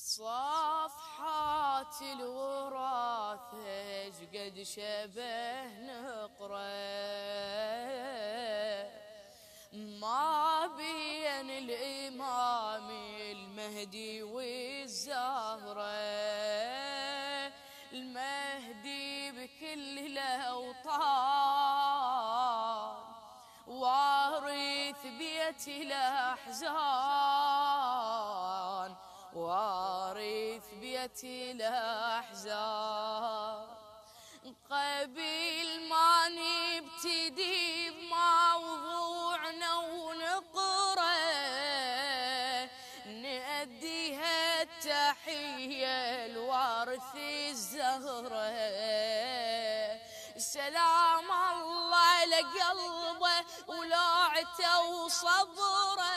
صفحات الوراث قد شبه نقره ما بين الإمام المهدي والزهرة. المهدي بكل الأوطان وارث بيت الأحزان، وارث بيت الأحزان. قبل ما نبتدي بموضوعنا ونقرأ نأديها التحية لوارث الزهرة. سلام الله لقلبه ولوعته وصبره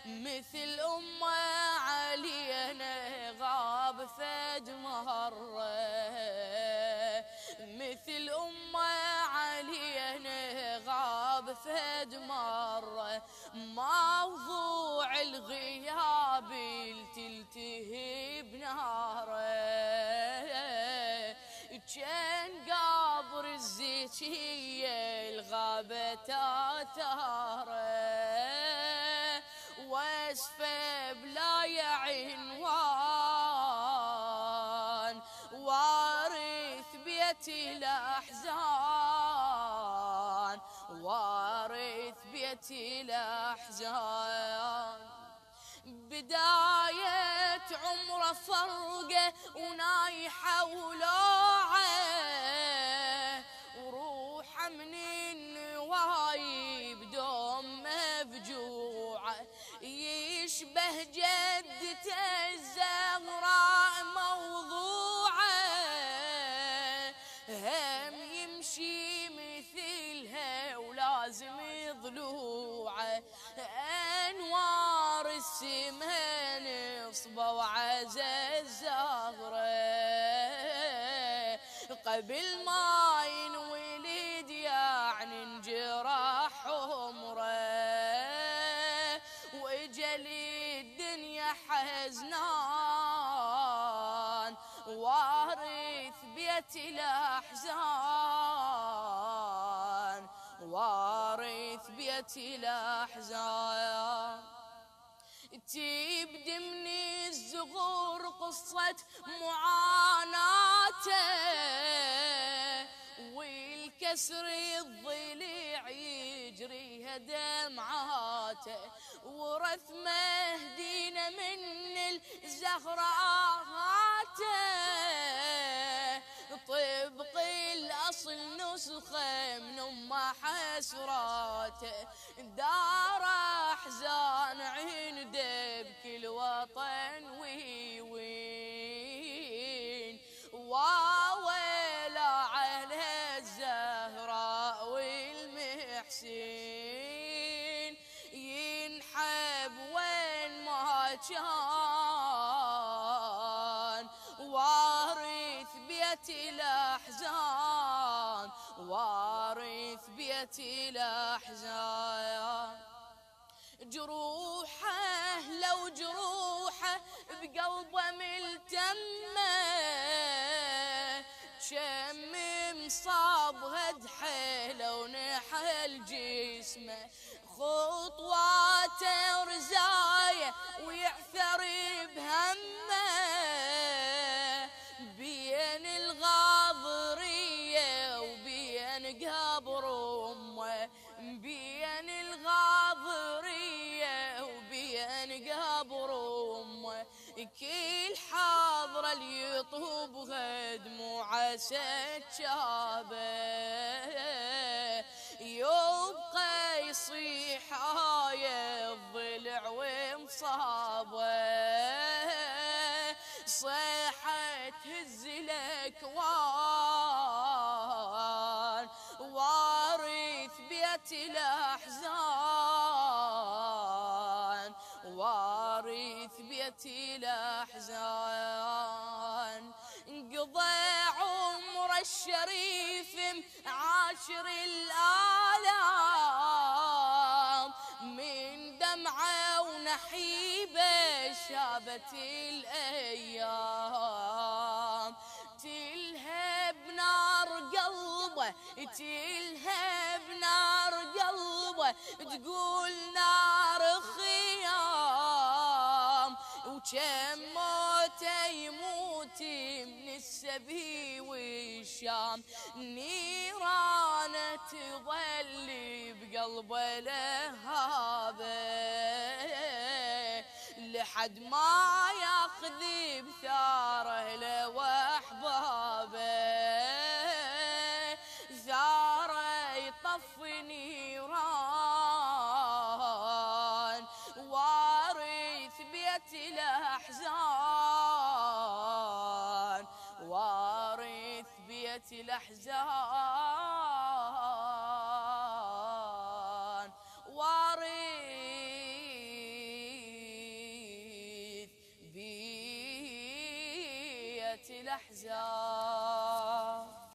مثل أمه علينا غاب فد مرة، مثل أمه علينا غاب فد مرة. موضوع الغياب تلتهب ناره كان قبر الزكية الغابة تاثاره واسفه بلا عنوان وارث بيت الأحزان، وارث بيت الأحزان. بداية عمره فرقه ونايحة ولوعه وروحه من النوايب دوم مفجوعه يشبه جدته الزهراء موضوعه هم يمشي مثلها ولازم ضلوعه. انوار السما نصبه وعز الزهره قبل ما ينولد يعني انجرح عمره واجل الدنيا حزنان وارث بيت الأحزان، وارث بيت الأحزان. تبدي من الزغور قصة معاناته والكسر الضليع يجريها دمعاته ورث مهدينا من الزهراته طبق الأصل نسخة من أم حسراته دار أحزان عنده بكل وطن وين واويلا على الزهراء والمحسين ينحب وين ما كان وارث بيت الأحزان، وارث بيت الأحزان. جروحه لو جروحه بقلبه ملتمه شم مصابها دحيله ونحل جسمه خطواته رزايه ويعثر بهمه بين الغاضريه وبين قبر امه، بين الغاضريه وبين قبر امه كل حاضره اللي يطوبها دموعه سكابه يبقى يصيح آية الضلع ومصابه صيحة تهز الأكوان وارث بيت الأحزان، وارث بيت الأحزان. انقضى عمر الشريف عاشر الآلام من دمعة ونحيبه ذابت الأيام تلهب نار قلبه تلهب نار قلبه تقول نار خيام وكم موت يموت من السبي والشام نيرانه تظل بقلبه لهابه لحد ما ياخذ بثاره لو احبابه ثاره يطفي نيران وارث بيت الاحزان وارث بيت الاحزان وارث بيت الأحزان.